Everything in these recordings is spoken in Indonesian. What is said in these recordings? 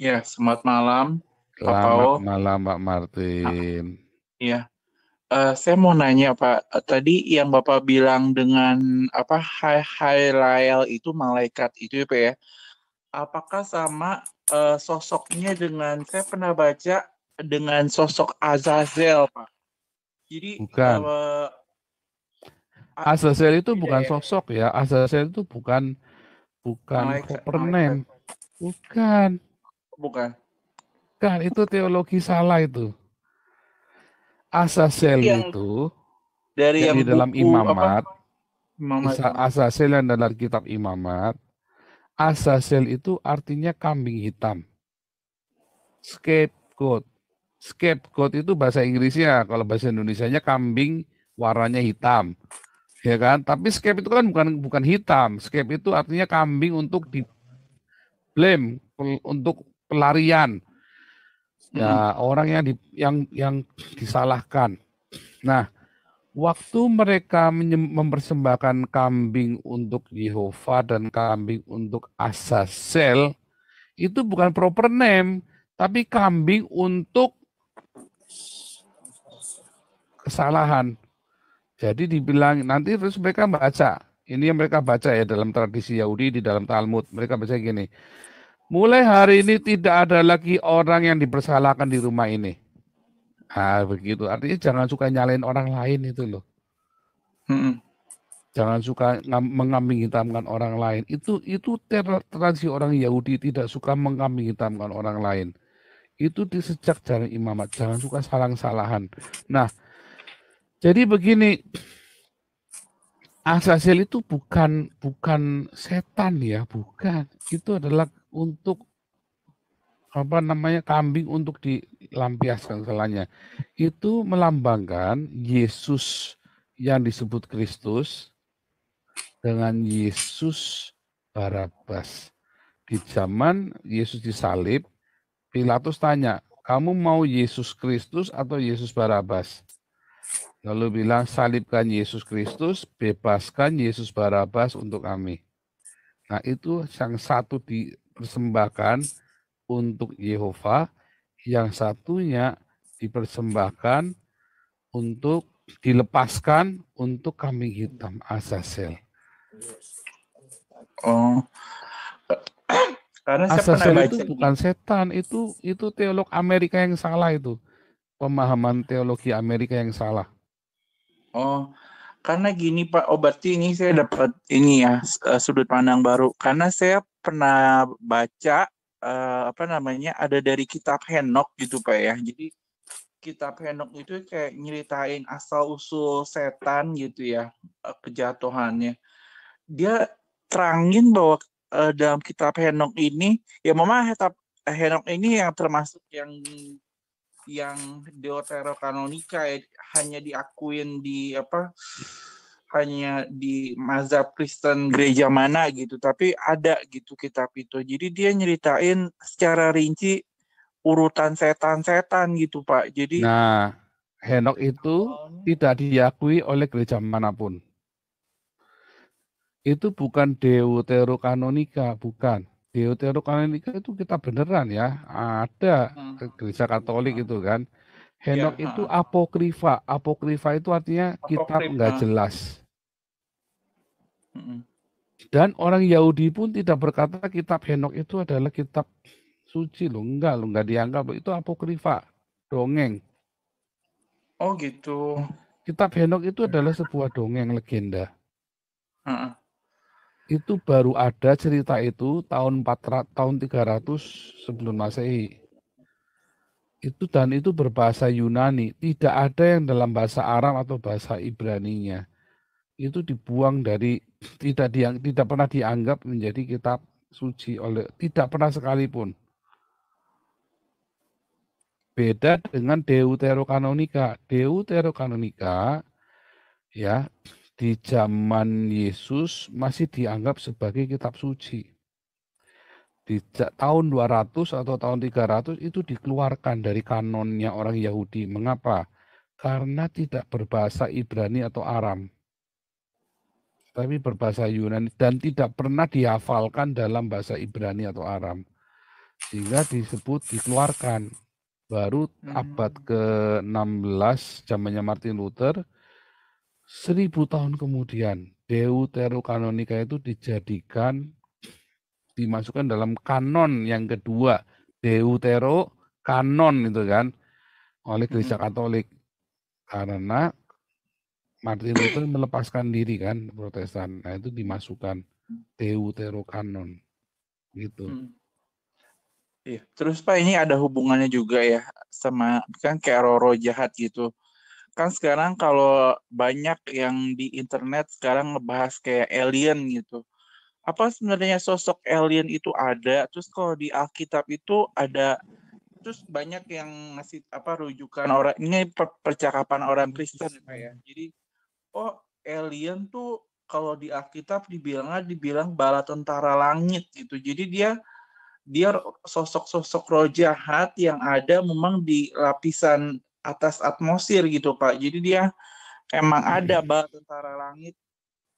Ya, selamat malam, Pak Selamat Pao. malam, Pak Ah, Martin. ya, saya mau nanya Pak, tadi yang Bapak bilang dengan apa Hai Rael itu malaikat itu ya Pak ya, apakah sama sosoknya dengan saya pernah baca dengan sosok Azazel Pak. Jadi Bukan. a- Azazel itu beda bukan ya, sosok ya. Azazel itu bukan malaikat proper malaikat, name. Bukan. bukan. Bukan, itu teologi salah itu. Azazel Jadi yang itu dari yang yang di dalam buku apa Imamat, Muhammad Azazel yang dalam kitab Imamat, Azazel itu artinya kambing hitam. Scapegoat. Scapegoat itu bahasa Inggrisnya, kalau bahasa Indonesianya kambing warnanya hitam. Ya kan? Tapi scape itu kan bukan hitam. Scape itu artinya kambing untuk di blame, untuk pelarian. Mm-mm. Ya, orang yang disalahkan. Nah, waktu mereka mempersembahkan kambing untuk Yehova dan kambing untuk Azazel, itu bukan proper name, tapi kambing untuk kesalahan. Jadi dibilang nanti terus mereka baca. Ini yang mereka baca ya dalam tradisi Yahudi di dalam Talmud. Mereka baca gini. Mulai hari ini tidak ada lagi orang yang dipersalahkan di rumah ini. Ah, begitu. Artinya jangan suka nyalain orang lain itu loh. Mm-mm. Jangan suka mengambing hitamkan orang lain. Itu tradisi orang Yahudi, tidak suka mengambing hitamkan orang lain. Itu di sejak zaman imamat. Jangan suka salah-salahan. Nah, jadi begini, Azazel itu bukan setan ya, bukan. Itu adalah untuk apa namanya kambing untuk dilampiaskan salahnya. Itu melambangkan Yesus yang disebut Kristus dengan Yesus Barabas. Di zaman Yesus disalib, Pilatus tanya, kamu mau Yesus Kristus atau Yesus Barabas? Lalu bilang, salibkan Yesus Kristus, bebaskan Yesus Barabas untuk kami. Nah, itu yang satu dipersembahkan untuk Yehova, yang satunya dipersembahkan untuk dilepaskan untuk kambing hitam Azazel. Oh, karena saya pernah Azazel itu baca bukan gini. setan, itu teolog Amerika yang salah itu. Pemahaman teologi Amerika yang salah. Oh, karena gini Pak, oh berarti ini saya dapat ini ya sudut pandang baru. Karena saya pernah baca apa namanya ada dari kitab Henok gitu Pak ya. Jadi kitab Henok itu kayak nyeritain asal usul setan gitu ya, kejatuhannya. Dia terangin bahwa dalam kitab Henok ini, ya memang kitab Henok ini yang termasuk yang Deuterokanonika ya, hanya diakuin di apa hanya di mazhab Kristen gereja mana gitu, tapi ada gitu kitab itu. Jadi dia nyeritain secara rinci urutan setan-setan gitu Pak. Jadi Nah, Henok itu awalnya tidak diakui oleh gereja manapun. Itu bukan Deuterokanonika, bukan. Deuterokanonika itu kita beneran ya, ada hmm, gereja Katolik itu kan. Henok ya itu apokrifa. Apokrifa itu artinya kitab apokrif nggak jelas. hmm. Dan orang Yahudi pun tidak berkata kitab Henok itu adalah kitab suci loh. Enggak dianggap itu apokrifa, dongeng. Oh gitu. Kitab Henok itu adalah sebuah dongeng legenda. Heeh. Itu baru ada cerita itu tahun 400, tahun 300 sebelum Masehi. Dan itu berbahasa Yunani, tidak ada yang dalam bahasa Aram atau bahasa Ibraninya. Itu dibuang dari tidak pernah dianggap menjadi kitab suci oleh tidak pernah sekalipun. Beda dengan Deuterokanonika. Deuterokanonika ya di zaman Yesus masih dianggap sebagai kitab suci. Di tahun 200 atau tahun 300 itu dikeluarkan dari kanonnya orang Yahudi. Mengapa? Karena tidak berbahasa Ibrani atau Aram, tapi berbahasa Yunani dan tidak pernah dihafalkan dalam bahasa Ibrani atau Aram. sehingga disebut dikeluarkan. Baru abad ke-16 zamannya Martin Luther, 1000 tahun kemudian Deuterokanonika itu dimasukkan dalam kanon yang kedua, Deuterokanon itu kan, oleh Gereja Katolik. Karena Martin Luther melepaskan diri kan Protestan. Nah, itu dimasukkan Deuterokanon gitu. Iya. Terus Pak, ini ada hubungannya juga ya sama kan kayak roh-roh jahat gitu. Kan sekarang kalau banyak yang di internet sekarang ngebahas kayak alien gitu. Apa sebenarnya sosok alien itu ada? Terus kalau di Alkitab itu ada, terus banyak yang ngasih apa rujukan orang ini percakapan orang Kristen ya Pak ya. Jadi oh alien tuh kalau di Alkitab dibilang bala tentara langit gitu. Jadi dia sosok-sosok roh jahat yang ada memang di lapisan atas atmosfer gitu Pak. Jadi dia emang ada bala tentara langit,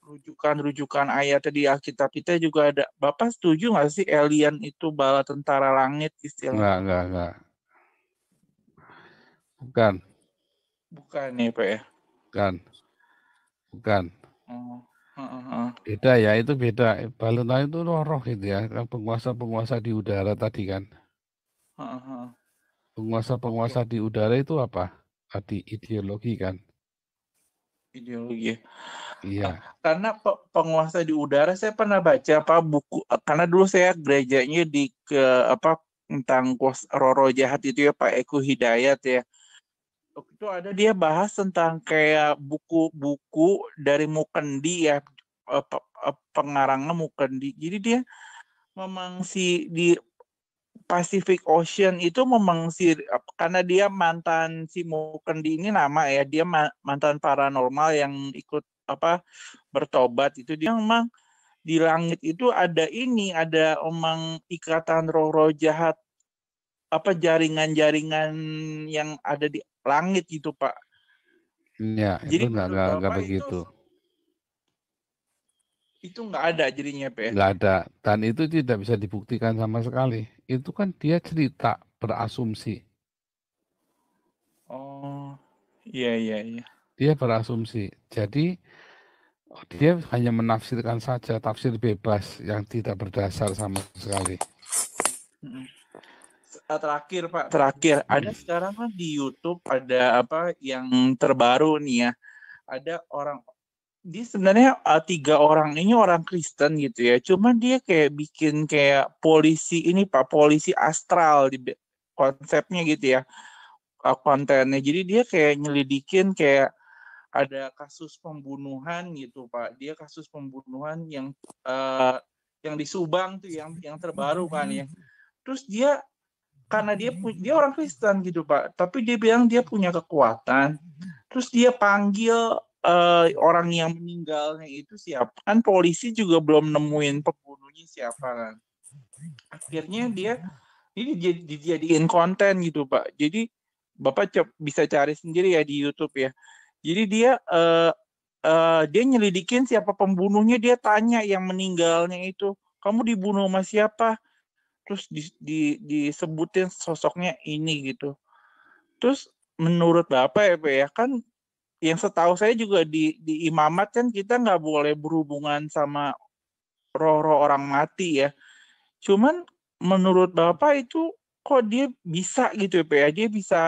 rujukan-rujukan ayat di Alkitab kita juga ada. Bapak setuju nggak sih alien itu bala tentara langit istilahnya? Enggak. Bukan. Bukan ya Pak ya? Bukan. Oh. Heeh. Beda ya, itu beda. Balentine itu roh gitu ya, penguasa-penguasa di udara tadi kan. Heeh. Penguasa-penguasa Oke, di udara itu apa? Tadi ideologi kan. ideologi. Iya. Karena penguasa di udara saya pernah baca apa buku, karena dulu saya gerejanya di ke apa tentang Roro Jahat itu ya Pak Eko Hidayat ya. Waktu itu ada dia bahas tentang kayak buku-buku dari Mukendi ya, pengarangnya Mukendi. Jadi dia memang si di Pacific Ocean itu memang si karena dia mantan si Mukendi ini nama ya, dia mantan paranormal yang ikut apa bertobat itu, dia memang di langit itu ada emang ikatan roh-roh jahat, apa jaringan-jaringan yang ada di langit gitu Pak. Ya, itu Jadi menurut enggak Bapak begitu. itu nggak ada jadinya Pak ya? Enggak ada. Dan itu tidak bisa dibuktikan sama sekali. Itu kan dia cerita, berasumsi. Oh, iya. Dia berasumsi. Jadi dia hanya menafsirkan saja, tafsir bebas yang tidak berdasar sama sekali. Terakhir Pak, terakhir ada sekarang kan di YouTube ada apa yang terbaru nih ya. Ada orang, dia sebenarnya tiga orang ini orang Kristen gitu ya. Cuman dia kayak bikin kayak polisi ini Pak, polisi astral di konsepnya gitu ya. Kontennya. Jadi dia kayak nyelidikin kayak ada kasus pembunuhan gitu Pak. Dia kasus pembunuhan eh, yang di Subang tuh yang terbaru kan ya. Terus dia karena dia orang Kristen gitu Pak, tapi dia bilang dia punya kekuatan. Terus dia panggil orang yang meninggalnya itu siapa? Kan polisi juga belum nemuin pembunuhnya siapa kan. Akhirnya dia ini dijadiin konten gitu Pak. Jadi Bapak bisa cari sendiri ya di YouTube ya. Jadi dia nyelidikin siapa pembunuhnya, dia tanya yang meninggalnya itu, kamu dibunuh sama siapa? Terus disebutin sosoknya ini gitu. Terus menurut Bapak ya Pak ya, kan yang setahu saya juga di imamat kan kita nggak boleh berhubungan sama roh-roh orang mati ya. Cuman menurut Bapak itu kok dia bisa gitu ya Pak ya, dia bisa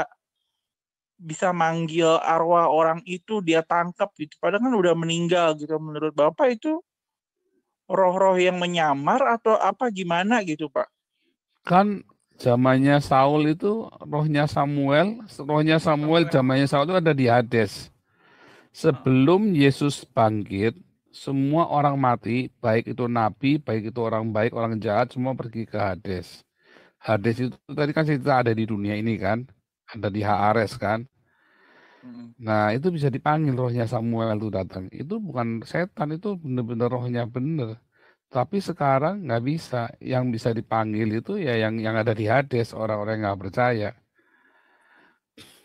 bisa manggil arwah orang itu, dia tangkap gitu. Padahal kan udah meninggal gitu. Menurut Bapak itu roh-roh yang menyamar atau apa gimana gitu Pak? Kan zamannya Saul itu rohnya Samuel zamannya Saul itu ada di Hades. Sebelum Yesus bangkit, semua orang mati, baik itu nabi, baik itu orang baik, orang jahat, semua pergi ke Hades. Hades itu tadi kan cerita ada di dunia ini kan, ada di Haares kan. Nah itu bisa dipanggil rohnya Samuel itu datang. Itu bukan setan, itu benar-benar rohnya benar. Tapi sekarang nggak bisa. Yang bisa dipanggil itu ya yang ada di Hades, orang-orang yang nggak percaya.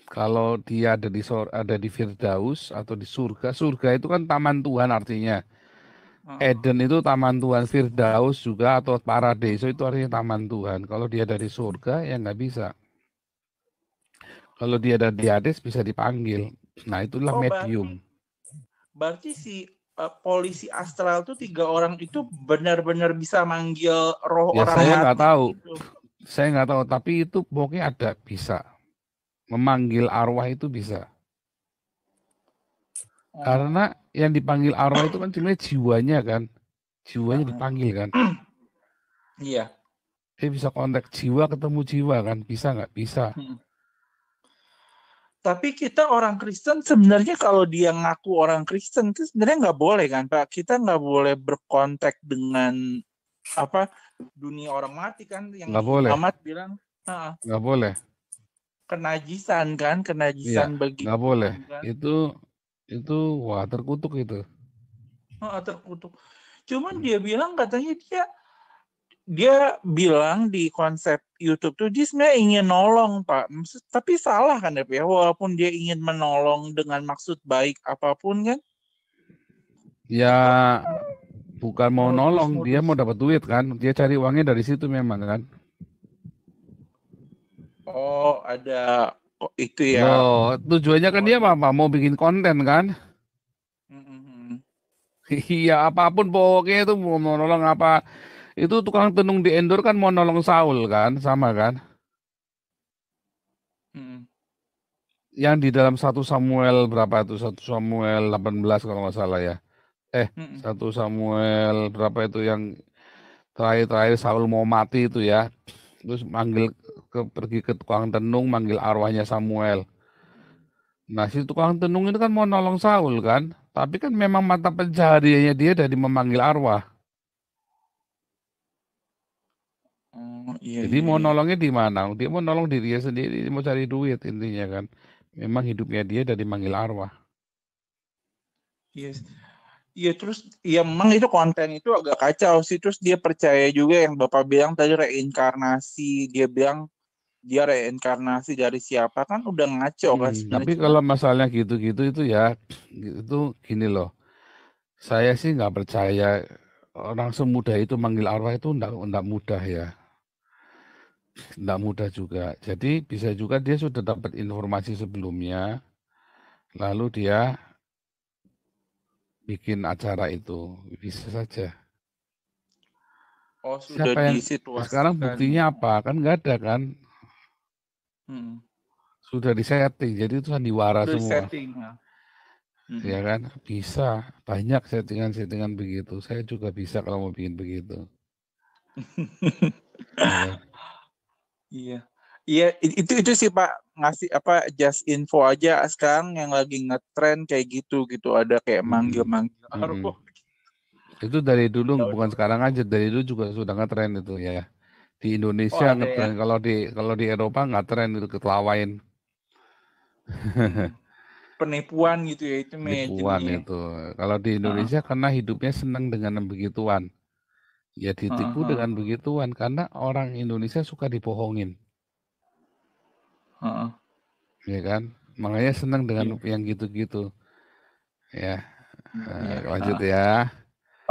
Kalau dia ada di Firdaus atau di surga, surga itu kan taman Tuhan artinya. Heeh. Eden itu taman Tuhan, Firdaus juga atau Paradiso itu artinya taman Tuhan. Kalau dia dari surga ya nggak bisa. Kalau dia dari Hades bisa dipanggil. Nah itulah Oh, medium. berarti si polisi astral tuh 3 orang itu benar-benar bisa manggil roh Ya orang saya nggak mati tahu, gitu. tapi itu pokoknya ada bisa memanggil arwah itu bisa. Oh, Karena yang dipanggil arwah itu kan sebenarnya jiwanya kan, jiwanya heeh. dipanggil kan. Iya. Dia bisa kontak jiwa ketemu jiwa kan, bisa nggak? Bisa. Hmm. Tapi kita orang Kristen sebenarnya kalau dia ngaku orang Kristen itu sebenarnya nggak boleh kan Pak? Kita nggak boleh berkontak dengan apa dunia orang mati kan? Yang Nggak di boleh, Muhammad bilang nggak boleh. kenajisan kan, Iya, kenajisan bagi nggak boleh. Tuhan kan. Itu wah terkutuk itu. Terkutuk. Cuman dia bilang katanya dia bilang di konsep YouTube tuh dia sebenarnya ingin nolong Pak. Tapi salah kan ya, walaupun dia ingin menolong dengan maksud baik apapun kan, Ya tetap bukan mau nolong, dia modus-modus. mau dapat duit kan. Dia cari uangnya dari situ memang kan. Oh, ada itu ya. Loh, tujuannya kan dia Motif. apa? Mau bikin konten kan? Mm-mm. Iya, apapun pokoknya itu mau nolong apa. Itu tukang tenung di Endor kan mau nolong Saul kan, sama kan? Mm-mm. Yang di dalam 1 Samuel berapa itu? 1 Samuel 18 kalau nggak salah ya. Mm-mm. 1 Samuel berapa itu yang terakhir-terakhir Saul mau mati itu ya. Terus pergi ke tukang tenung manggil arwahnya Samuel. Nah, si tukang tenung itu kan mau nolong Saul kan, tapi kan memang mata pencahariannya dia dari memanggil arwah. Oh, iya, Jadi iya, mau iya. nolongnya di mana? Dia mau nolong dirinya sendiri, dia mau cari duit intinya kan. Memang hidupnya dia dari manggil arwah. Iya. Iya, terus ya memang itu konten itu agak kacau sih. Terus dia percaya juga yang Bapak bilang tadi reinkarnasi. Dia bilang dia reinkarnasi dari siapa kan udah ngaco kan Tapi sebenarnya. Cuman kalau masalahnya gitu-gitu itu ya, itu gini loh. Saya sih nggak percaya orang semudah itu manggil arwah itu enggak mudah ya. Enggak mudah juga. Jadi bisa juga dia sudah dapat informasi sebelumnya, lalu dia bikin acara itu. Bisa saja. sudah Siapa yang sekarang disituasikan buktinya gitu. apa? Kan nggak ada kan? Hmm. Sudah disetting. Jadi itu sandiwara Udah semua. setting ya. Ya Mm-mm. kan? Bisa. Banyak settingan-settingan begitu. Saya juga bisa kalau mau bikin begitu. Ya kan? Iya. Iya, itu sih Pak, ngasih apa just info aja sekarang yang lagi ngetren kayak gitu gitu ada kayak Mm-mm. manggil-manggil Mm-mm. arwah. Itu dari dulu bukan Tahu-tahu. sekarang aja, dari dulu juga sudah ngetren itu ya. Di Oh, Indonesia ada ya. ngetren, kalau di Eropa nggak tren itu ketelawain. Hmm. Penipuan gitu ya itu Penipuan jadinya ya. itu. Kalau di Heeh. Indonesia karena hidupnya senang dengan yang begituan. Ya Heeh, ditipu heeh, dengan begituan karena orang Indonesia suka dibohongin, heeh. ya kan? Makanya senang dengan Iya, yang gitu-gitu. Ya, iya, iya. lanjut Heeh. ya.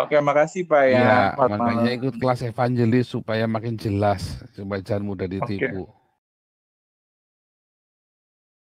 Oke, makasih Pak ya. Iya, Selamat makanya malam. ikut kelas evangelis supaya makin jelas, supaya jangan mudah Oke. ditipu.